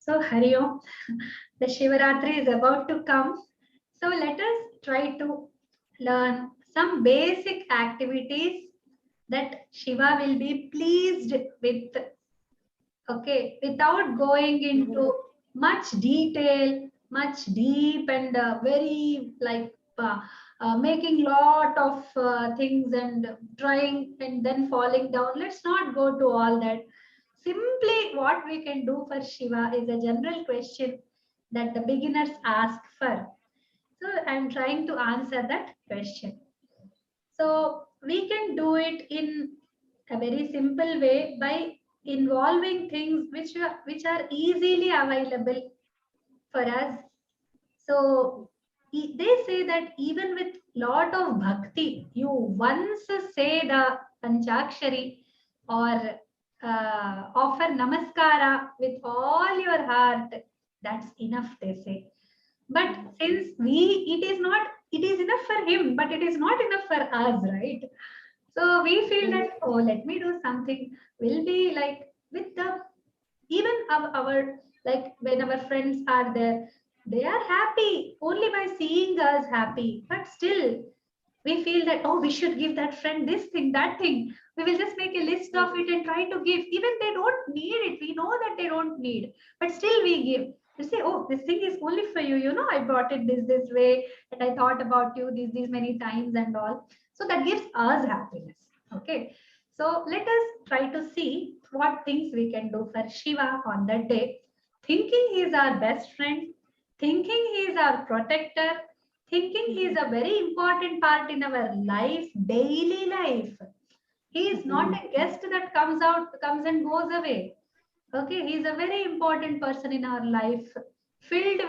So, Hari Om, the Shivaratri is about to come. So, let us try to learn some basic activities that Shiva will be pleased with. Okay, without going into much detail, much deep and very like making lot of things and trying and then falling down. Let's not go to all that. Simply what we can do for Shiva is a general question that the beginners ask for. So I'm trying to answer that question. So we can do it in a very simple way by involving things which are easily available for us. So they say that even with lot of bhakti, you once say the Panchakshari or offer namaskara with all your heart. That's enough, they say. But since it is enough for him, but it is not enough for us, right? So we feel that, oh, let me do something. Will be like with the even our like when our friends are there, they are happy only by seeing us happy. But still, we feel that, oh, we should give that friend this thing, that thing. We will just make a list of it and try to give. Even they don't need it. We know that they don't need, but still we give. We say, oh, this thing is only for you. You know, I brought it this way, and I thought about you these many times and all. So that gives us happiness. Okay. So let us try to see what things we can do for Shiva on that day. Thinking he is our best friend, thinking he is our protector, thinking he is a very important part in our life, daily life. He is not a guest that comes and goes away. Okay, he is a very important person in our life, filled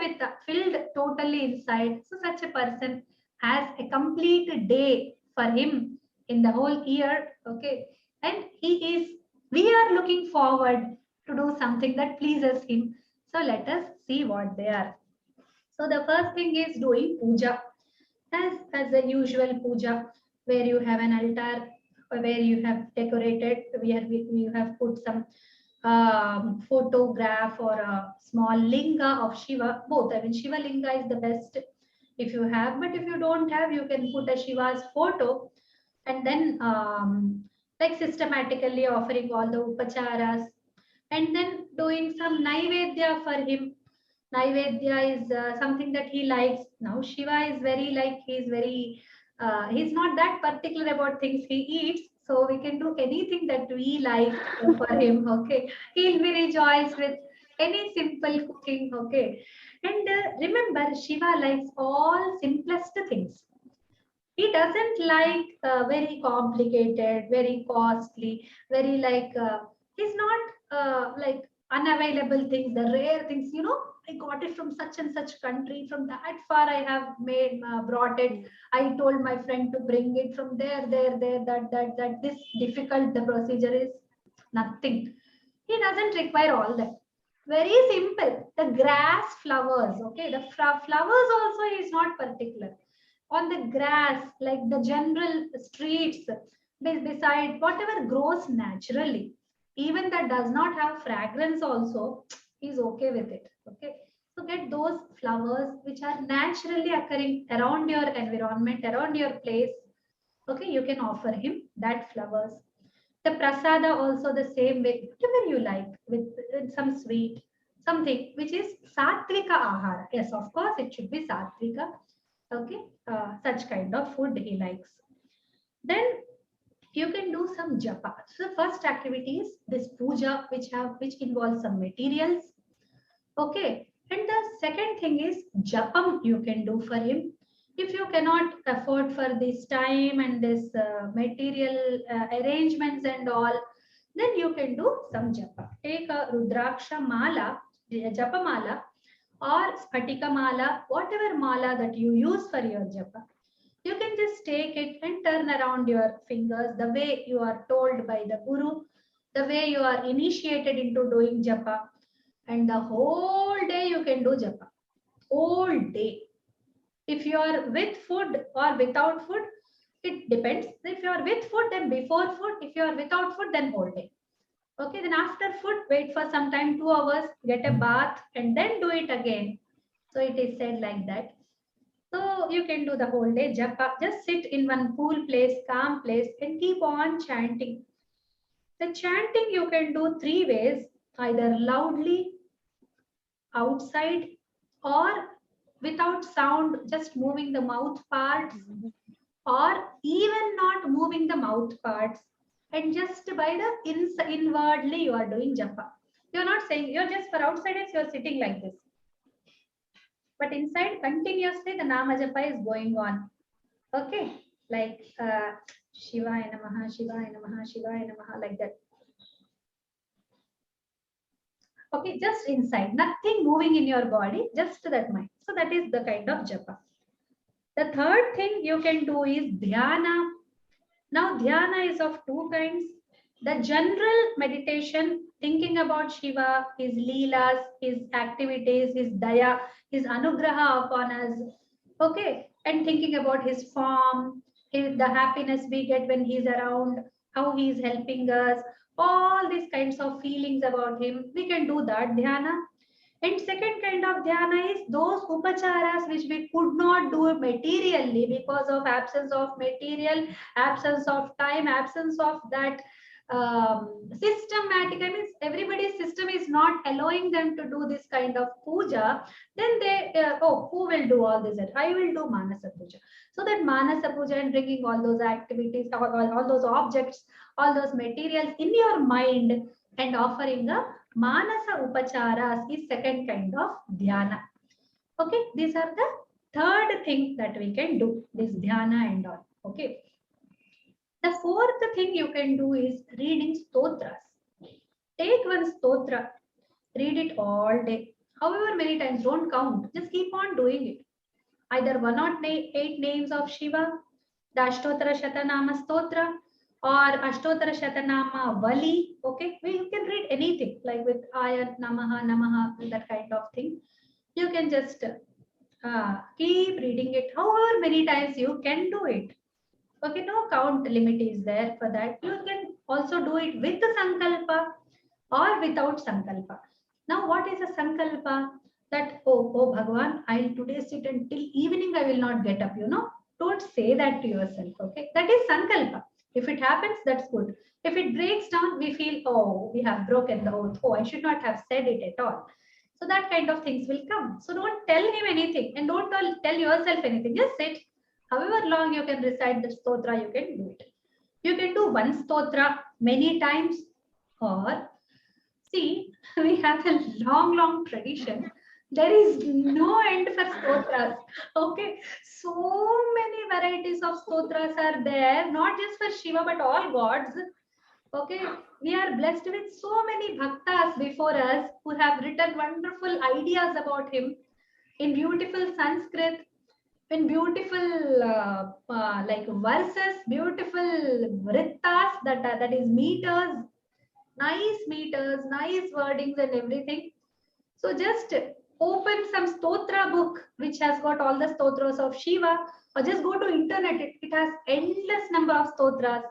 totally inside. So such a person has a complete day for him in the whole year. Okay, and we are looking forward to do something that pleases him. So let us see what they are. So the first thing is doing puja, as the usual puja, where you have an altar, where you have decorated, where you have put some photograph or a small linga of Shiva. Both, I mean, Shiva linga is the best if you have, but if you don't have, you can put a Shiva's photo and then like systematically offering all the upacharas and then doing some naivedya for him. Naivedya is something that he likes. Now Shiva is very like he's not that particular about things he eats. So we can do anything that we like for him. Okay, he'll be rejoiced with any simple cooking. Okay, and remember Shiva likes all simplest things. He doesn't like very complicated, very costly, very like he's not like unavailable things, the rare things. You know, I got it from such and such country, from that far I have made brought it. I told my friend to bring it from there. That this difficult the procedure is nothing. He doesn't require all that. Very simple. The grass, flowers. Okay, the flowers also is not particular on the grass, like the general streets, beside whatever grows naturally, even that does not have fragrance also, is okay with it. Okay. So get those flowers which are naturally occurring around your environment, around your place. Okay, you can offer him that flowers. The prasada also the same way, whatever you like, with some sweet, something which is satvika ahara. Yes, of course, it should be satvika. Okay, such kind of food he likes. Then you can do some japa. So the first activity is this puja, which involves some materials. Okay, and the second thing is japam you can do for him. If you cannot afford for this time and this material arrangements and all, then you can do some japa. Take a rudraksha mala, japa mala, or spatika mala, whatever mala that you use for your japa. You can just take it and turn around your fingers the way you are told by the guru, the way you are initiated into doing japa, and the whole day you can do japa. Whole day. If you are with food or without food, it depends. If you are with food, then before food. If you are without food, then whole day. Okay, then after food, wait for some time, 2 hours, get a bath, and then do it again. So it is said like that. So you can do the whole day japa. Just sit in one cool place, calm place, and keep on chanting. The chanting you can do three ways: either loudly, outside, or without sound, just moving the mouth parts, or even not moving the mouth parts, and just by the inwardly you are doing japa. You're not saying, you're just for outsiders, you're sitting like this. But inside, continuously the Nama japa is going on. Okay, like Shivaya Namaha, Shivaya Namaha, Shivaya Namaha, like that. Okay, just inside, nothing moving in your body, just that mind. So that is the kind of japa. The third thing you can do is dhyana. Now, dhyana is of two kinds. The general meditation, thinking about Shiva, his leelas, his activities, his daya, his anugraha upon us. Okay, and thinking about his form, the happiness we get when he's around, how he's helping us, all these kinds of feelings about him. We can do that dhyana. And second kind of dhyana is those upacharas which we could not do materially because of absence of material, absence of time, absence of that systematic. I mean, everybody's system is not allowing them to do this kind of puja. Then they, oh, who will do all this? I will do Manasa puja. So that Manasa puja and bringing all those activities, all those objects, all those materials in your mind and offering a Manasa upacharas is second kind of dhyana. Okay, these are the third thing that we can do, this dhyana and all. Okay. The fourth thing you can do is reading stotras. Take one stotra, read it all day. However many times, don't count. Just keep on doing it. Either 108 names of Shiva, the Ashtottara Shatanama Stotra, or Ashtottara Shatanama Vali. Okay, you can read anything like with Ayat, Namaha, Namaha, that kind of thing. You can just keep reading it however many times you can do it. Okay, no count limit is there for that. You can also do it with the Sankalpa or without Sankalpa. Now, what is a Sankalpa? That, oh Bhagavan, I'll today sit until evening, I will not get up, Don't say that to yourself, okay? That is Sankalpa. If it happens, that's good. If it breaks down, we feel, oh, we have broken the oath. Oh, I should not have said it at all. So that kind of things will come. So don't tell him anything and don't tell yourself anything. Just sit. However long you can recite the stotra, you can do it. You can do one stotra many times, or see, we have a long tradition. There is no end for stotras. Okay, so many varieties of stotras are there, not just for Shiva but all gods. Okay, we are blessed with so many bhaktas before us who have written wonderful ideas about him in beautiful Sanskrit, in beautiful like verses, beautiful vrittas, that is meters, nice wordings and everything. So just open some stotra book which has got all the stotras of Shiva, or just go to internet. It has endless number of stotras.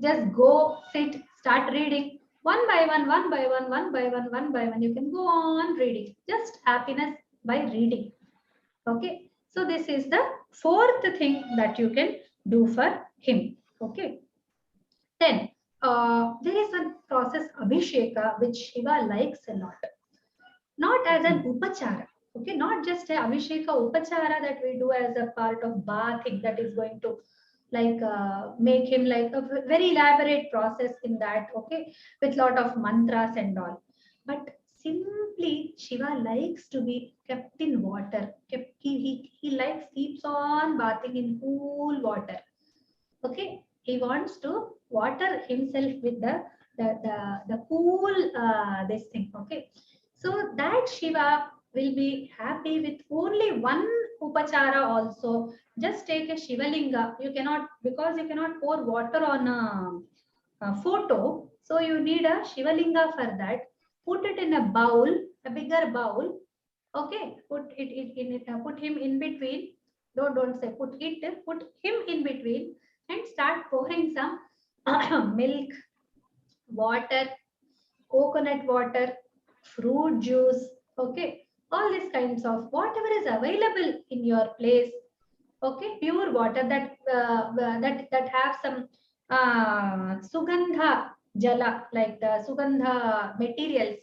Just go, sit, start reading one by one, one by one, one by one, one by one. You can go on reading. Just happiness by reading. Okay. So this is the fourth thing that you can do for him. Okay. Then there is a process Abhisheka which Shiva likes a lot. Not as an upachara. Okay, not just a Abhisheka upachara that we do as a part of bathing that is going to like make him like a very elaborate process in that, okay, with lot of mantras and all. But simply Shiva likes to be kept in water. He likes, keeps on bathing in cool water. Okay, he wants to water himself with the cool this thing. Okay, so that Shiva will be happy with only one upachara also. Just take a Shivalinga. You cannot, because you cannot pour water on a photo. So you need a Shivalinga for that. Put it in a bowl, a bigger bowl. Okay, put it in it. Put him in between. Don't say put it. Put him in between and start pouring some milk, water, coconut water, fruit juice, okay, all these kinds of whatever is available in your place, okay, pure water that that have some sugandha jala, like the sugandha materials,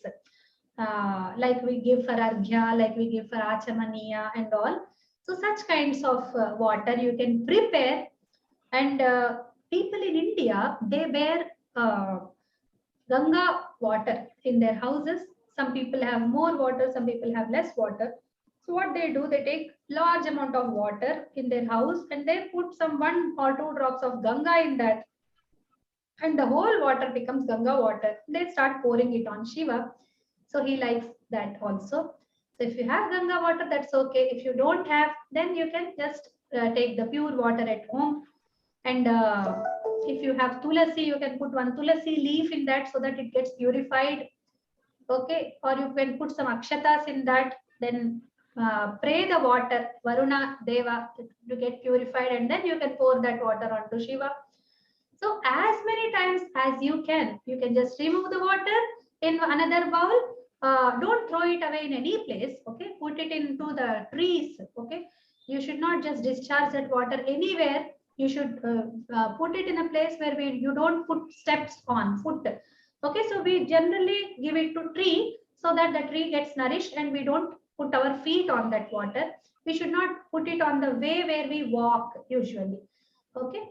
like we give for arghya, like we give for achamaniya and all. So such kinds of water you can prepare. And people in India, they bear Ganga water in their houses. Some people have more water, some people have less water. So what they do, they take large amount of water in their house and they put some 1 or 2 drops of Ganga in that, and the whole water becomes Ganga water. They start pouring it on Shiva. So he likes that also. So if you have Ganga water, that's okay. If you don't have, then you can just take the pure water at home. And if you have tulasi, you can put one tulasi leaf in that so that it gets purified. Okay, or you can put some akshatas in that, then pray the water, Varuna Deva, to get purified, and then you can pour that water onto Shiva. So as many times as you can just remove the water in another bowl. Don't throw it away in any place. Okay, put it into the trees. Okay, you should not just discharge that water anywhere. You should put it in a place where you don't put steps on foot. Okay, so we generally give it to tree so that the tree gets nourished and we don't put our feet on that water. We should not put it on the way where we walk usually. Okay,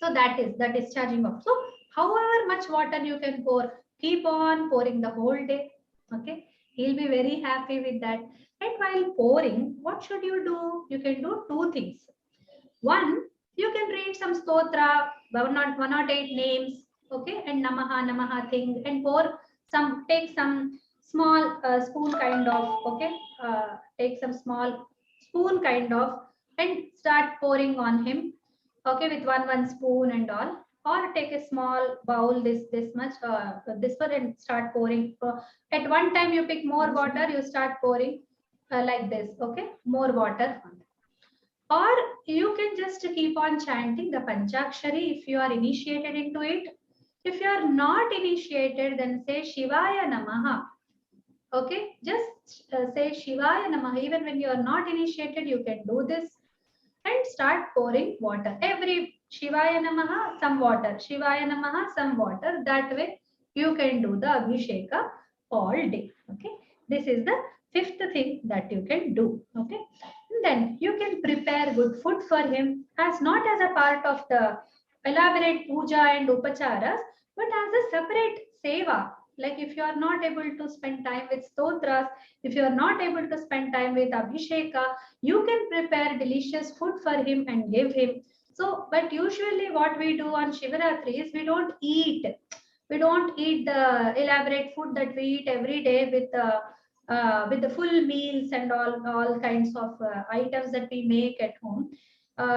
so that is the discharging of. So however much water you can pour, keep on pouring the whole day. Okay, he'll be very happy with that. And while pouring, what should you do? You can do two things. One, you can read some stotra, 108 names, okay, and Namaha, Namaha thing, and pour some, take some small spoon kind of, okay, take some small spoon kind of, and start pouring on him, okay, with one spoon and all. Or take a small bowl, this much, this one, and start pouring. At one time, you pick more water, you start pouring like this, okay, more water. Or you can just keep on chanting the Panchakshari if you are initiated into it. If you are not initiated, then say Shivaya Namaha. Okay, just say Shivaya Namaha. Even when you are not initiated, you can do this and start pouring water. Every Shivaya Namaha, some water. Shivaya Namaha, some water. That way you can do the Abhisheka all day. Okay, this is the fifth thing that you can do. Okay, and then you can prepare good food for him, as not as a part of the elaborate puja and upacharas, but as a separate seva. Like if you are not able to spend time with stotras, if you are not able to spend time with abhisheka, you can prepare delicious food for him and give him. So, but usually what we do on Shivaratri is we don't eat. We don't eat the elaborate food that we eat every day with the full meals and all kinds of items that we make at home.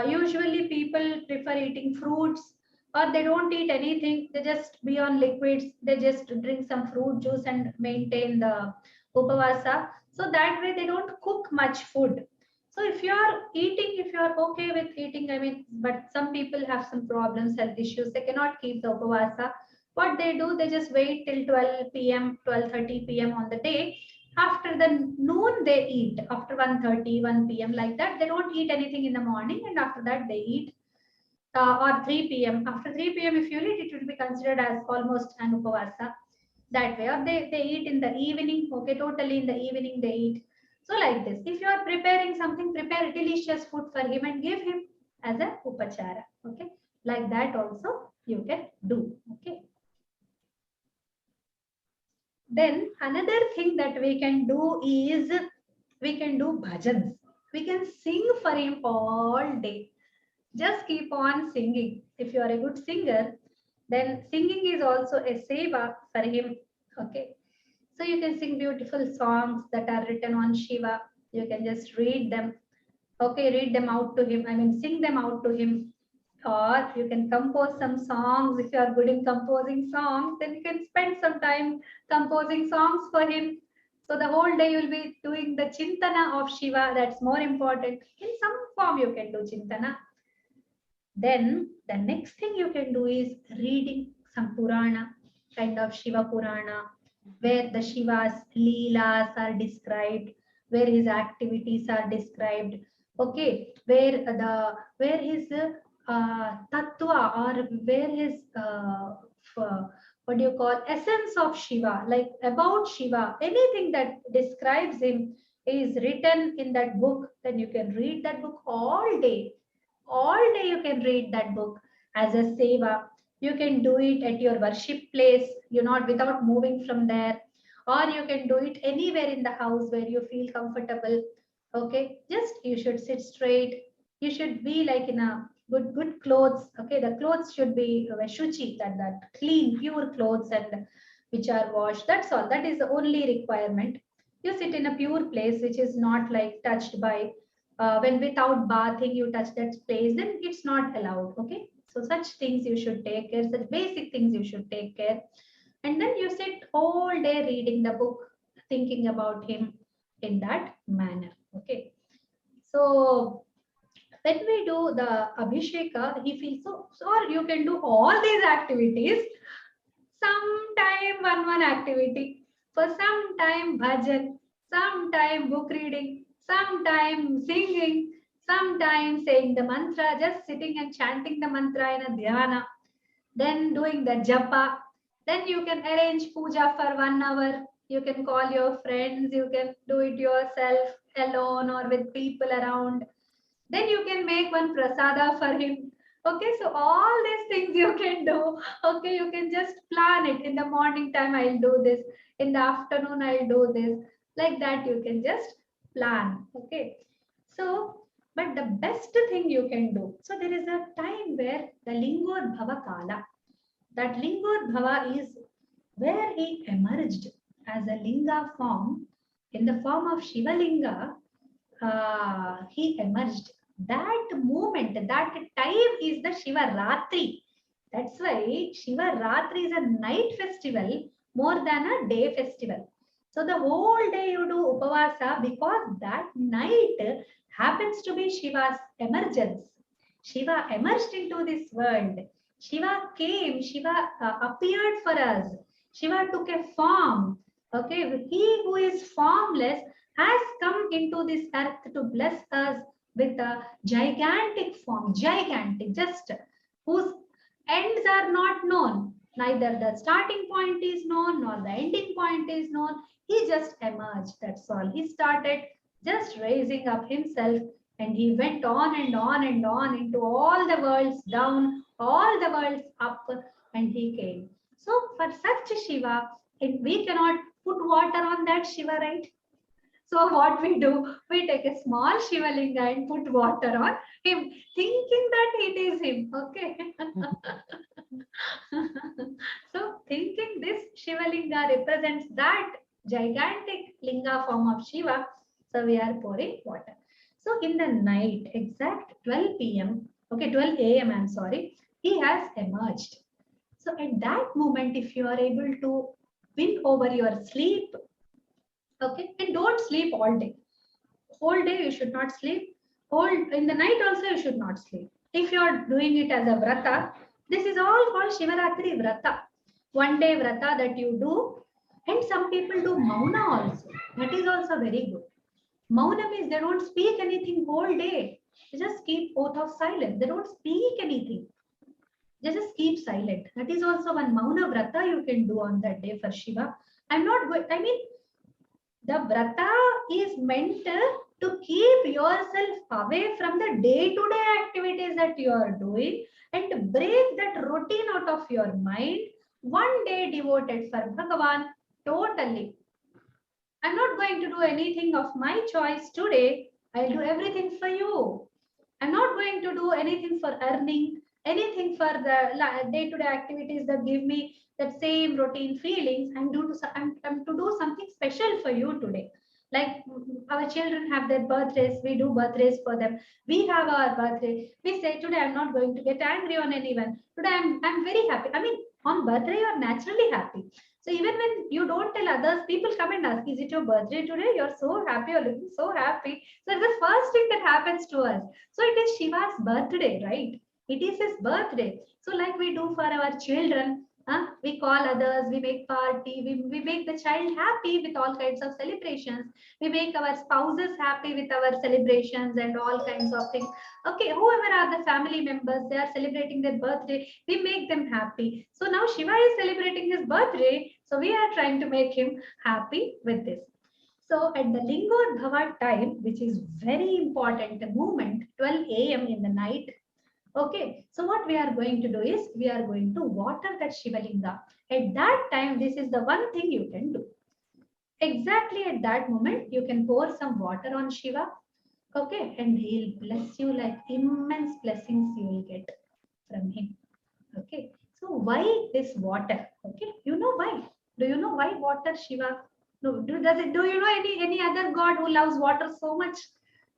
Usually people prefer eating fruits, or they don't eat anything. They just be on liquids. They just drink some fruit juice and maintain the upavasa. So that way they don't cook much food. So if you are eating, if you are okay with eating, I mean, but some people have some problems, health issues. They cannot keep the upavasa. What they do, they just wait till 12 p.m., 12:30 p.m. on the day. After the noon, they eat. After 1:30, 1 p.m. like that, they don't eat anything in the morning, and after that they eat. Or 3 p.m. After 3 p.m., if you eat, it will be considered as almost an upavasa. That way, or they eat in the evening. Okay, totally in the evening they eat. So like this, if you are preparing something, prepare delicious food for him and give him as a upachara. Okay, like that also you can do. Okay. Then another thing that we can do is we can do bhajans. We can sing for him all day. Just keep on singing. If you are a good singer, then singing is also a seva for him. Okay. So you can sing beautiful songs that are written on Shiva. You can just read them. Okay, read them out to him. I mean, sing them out to him. Or you can compose some songs. If you are good in composing songs, then you can spend some time composing songs for him. So the whole day you'll be doing the chintana of Shiva. That's more important. In some form, you can do chintana. Then the next thing you can do is reading some Purana. kind of Shiva Purana, where the Shiva's Leelas are described, where his activities are described, okay, where his tattva, or where his what do you call, essence of Shiva, like about Shiva, anything that describes him is written in that book. Then you can read that book all day you can read that book as a seva. You can do it at your worship place, you not without moving from there, or you can do it anywhere in the house where you feel comfortable. Okay, just you should sit straight. You should be like in a good clothes. Okay, the clothes should be shuchi, that clean pure clothes, and which are washed. That's all, that is the only requirement. You sit in a pure place which is not like touched by, when without bathing you touch that place, then it's not allowed. Okay, so such things you should take care, such basic things you should take care. And then you sit all day reading the book, thinking about him in that manner. Okay, so when we do the abhisheka, he feels so, or you can do all these activities. Sometime one activity, for some time bhajan, sometime book reading, sometime singing, sometime saying the mantra, just sitting and chanting the mantra in a dhyana, then doing the japa. Then you can arrange puja for 1 hour. You can call your friends, you can do it yourself alone or with people around. Then you can make one prasada for him. Okay, so all these things you can do. Okay, you can just plan it. In the morning time I'll do this, in the afternoon I'll do this, like that you can just plan. Okay, so but the best thing you can do, so there is a time where the lingod kala, that lingod is where he emerged as a linga form, in the form of Shiva Linga. He emerged. That moment, that time is the Shivaratri. That's why Shivaratri is a night festival more than a day festival. So the whole day you do Upavasa because that night happens to be Shiva's emergence. Shiva emerged into this world. Shiva came, Shiva appeared for us. Shiva took a form. Okay, he who is formless has come into this earth to bless us with a gigantic form, gigantic, just whose ends are not known. Neither the starting point is known nor the ending point is known. He just emerged. That's all. He started just raising up himself, and he went on and on and on into all the worlds down, all the worlds up, and he came. So for such Shiva, we cannot put water on that Shiva, right? So what we do, we take a small Shivalinga and put water on him, thinking that it is him. Okay. So thinking this Shivalinga represents that gigantic linga form of Shiva, so we are pouring water. So in the night, exact 12 p.m., okay, 12 a.m., I'm sorry, he has emerged. So at that moment, if you are able to win over your sleep, okay, and don't sleep all day. Whole day you should not sleep. Whole in the night also you should not sleep. If you are doing it as a vrata, this is all called Shivaratri vrata. 1 day vrata that you do, and some people do mauna also. That is also very good. Mauna means they don't speak anything whole day. They just keep oath of silence. They don't speak anything. They just keep silent. That is also one mauna vrata you can do on that day for Shiva. I'm not going. I mean, the vrata is meant to keep yourself away from the day-to-day activities that you are doing and break that routine out of your mind. 1 day devoted for Bhagavan totally. I'm not going to do anything of my choice today. I'll do everything for you. I'm not going to do anything for earning, anything for the day-to-day activities that give me that same routine feelings. I'm to do something special for you today. Like our children have their birthdays, we do birthdays for them. We have our birthday. We say today I'm not going to get angry on anyone. Today I'm very happy. I mean, on birthday you're naturally happy. So even when you don't tell others, people come and ask, is it your birthday today? You're so happy, you're looking so happy. So it's the first thing that happens to us. So it is Shiva's birthday, right? It is his birthday. So like we do for our children, We call others, we make party, we make the child happy with all kinds of celebrations. We make our spouses happy with our celebrations and all kinds of things. Okay, whoever are the family members, they are celebrating their birthday, we make them happy. So now Shiva is celebrating his birthday, so we are trying to make him happy with this. So at the Lingodbhava time, which is very important, the movement, 12 a.m. in the night. Okay, so what we are going to do is we are going to water that Shivalinga. At that time, this is the one thing you can do. Exactly at that moment, you can pour some water on Shiva. Okay, and he'll bless you like immense blessings you will get from him. Okay, so why this water? Okay, you know why? Do you know why water Shiva? No, do you know any other god who loves water so much?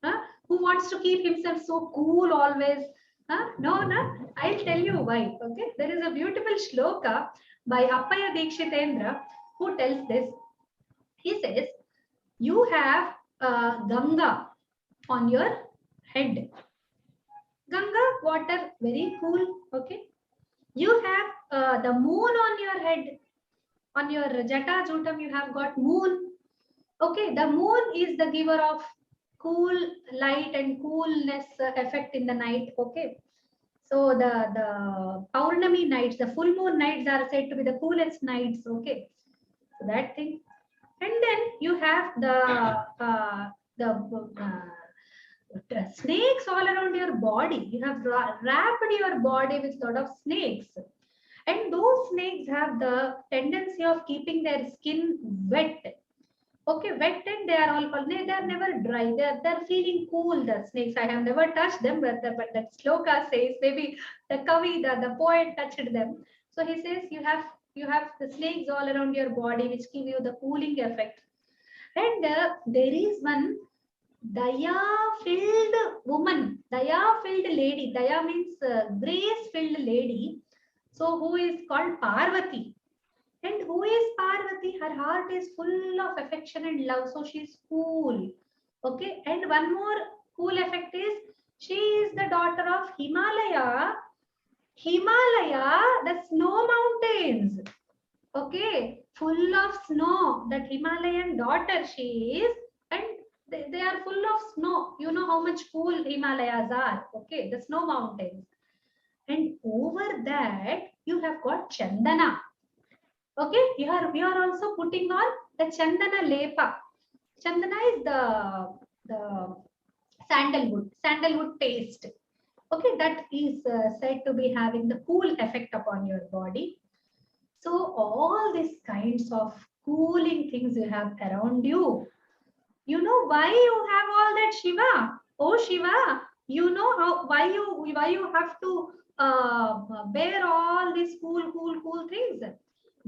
Huh? Who wants to keep himself so cool always? Huh? No, no. I'll tell you why. Okay, there is a beautiful shloka by Appaya Dikshitendra who tells this. He says, "You have Ganga on your head. Ganga water, very cool. Okay, you have the moon on your head, on your Jata Jutam, you have got moon. Okay, the moon is the giver of cool light and coolness effect in the night. Okay, so the Paurnami nights, the full moon nights are said to be the coolest nights. Okay, so that thing, and then you have the snakes all around your body. You have wrapped your body with lot of snakes. And those snakes have the tendency of keeping their skin wet. Okay, wet, and they are all they are never dry. They're feeling cool. The snakes. I have never touched them, but that sloka says maybe the Kavi, the poet touched them. So he says you have the snakes all around your body which give you the cooling effect. And there is one Daya-filled woman, Daya-filled lady. Daya means grace-filled lady. So who is called Parvati. And who is Parvati? Her heart is full of affection and love. So she is cool. Okay. And one more cool effect is she is the daughter of Himalaya. Himalaya, the snow mountains. Okay. Full of snow. That Himalayan daughter she is. And they are full of snow. You know how much cool Himalayas are. Okay. The snow mountains. And over that, you have got Chandana. Okay, we are also putting on the Chandana Lepa. Chandana is the sandalwood paste. Okay, that is said to be having the cool effect upon your body. So all these kinds of cooling things you have around you. You know why you have all that, Shiva? Oh Shiva, you know why you have to bear all these cool things?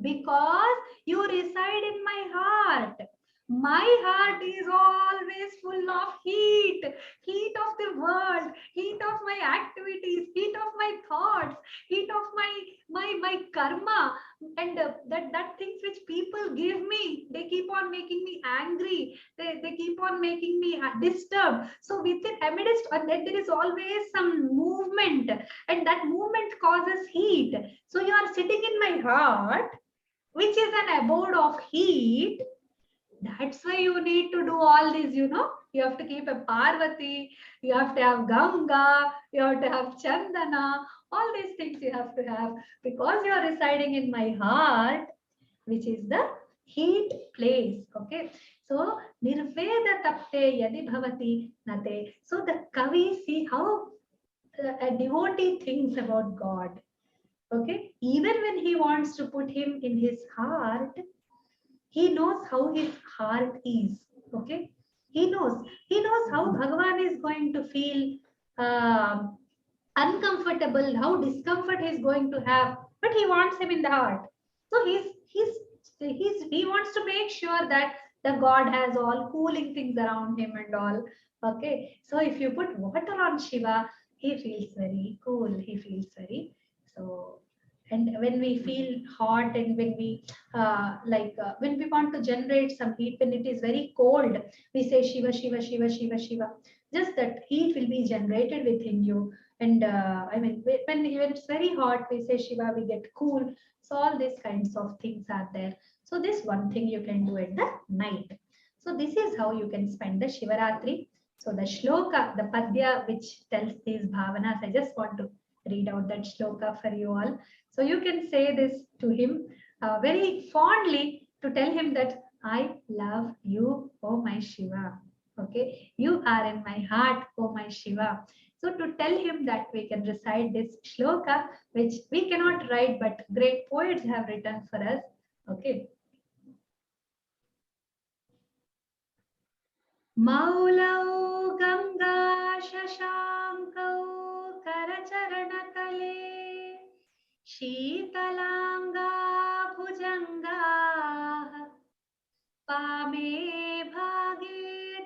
Because you reside in my heart. My heart is always full of heat of the world, heat of my activities, heat of my thoughts, heat of my karma, and that things which people give me, they keep on making me angry, they keep on making me disturbed. So within amidst there is always some movement, and that movement causes heat. So you are sitting in my heart, which is an abode of heat. That's why you need to do all this, you know. You have to keep a Parvati, you have to have Ganga, you have to have Chandana, all these things you have to have because you are residing in my heart, which is the heat place. Okay. So, Nirveda tapte yadi bhavati nate. So, the Kavi, see how a devotee thinks about God. Okay. Even when he wants to put him in his heart, he knows how his heart is. Okay. He knows how Bhagavan is going to feel uncomfortable, how discomfort he's going to have, but he wants him in the heart. So he wants to make sure that the God has all cooling things around him and all. Okay. So if you put water on Shiva, he feels very cool. He feels very so. And when we feel hot and when we when we want to generate some heat, when it is very cold, we say Shiva, Shiva, Shiva, Shiva, Shiva. just that heat will be generated within you. And I mean, when it's very hot, we say Shiva, we get cool. So all these kinds of things are there. So this one thing you can do at the night. So this is how you can spend the Shivaratri. So the shloka, the padya which tells these bhavanas, I just want to read out that shloka for you all. So you can say this to him very fondly to tell him that I love you, oh my Shiva. Okay, you are in my heart, oh my Shiva. So to tell him that, we can recite this shloka, which we cannot write, but great poets have written for us. Okay. Maulao Ganga Shashankau Karacharanakale Sheetalanga Bhujanga Pame Bhage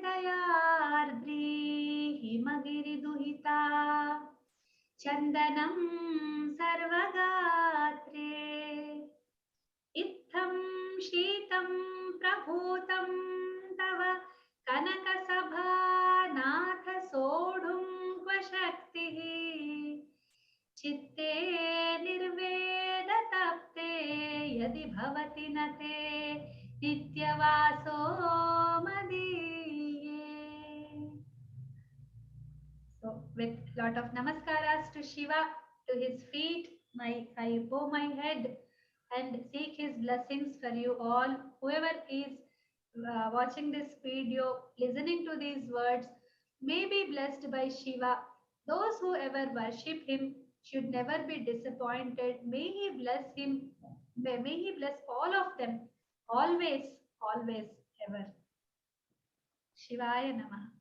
Dayardri Himagiri Chandanam Sarvagatre Itham Sheetam Prabhutam Tava Kanakasabha Natha Sodhum Kvashakti Chitte Nirvedatapte Yadi Bhavati Nate Nityavaso Madiye. So with lot of namaskaras to Shiva, to his feet, I bow my head and seek his blessings for you all. Whoever is watching this video, listening to these words, may be blessed by Shiva. Those who ever worship him should never be disappointed. May he bless him. May he bless all of them. Always, always, ever. Shivaya Namah.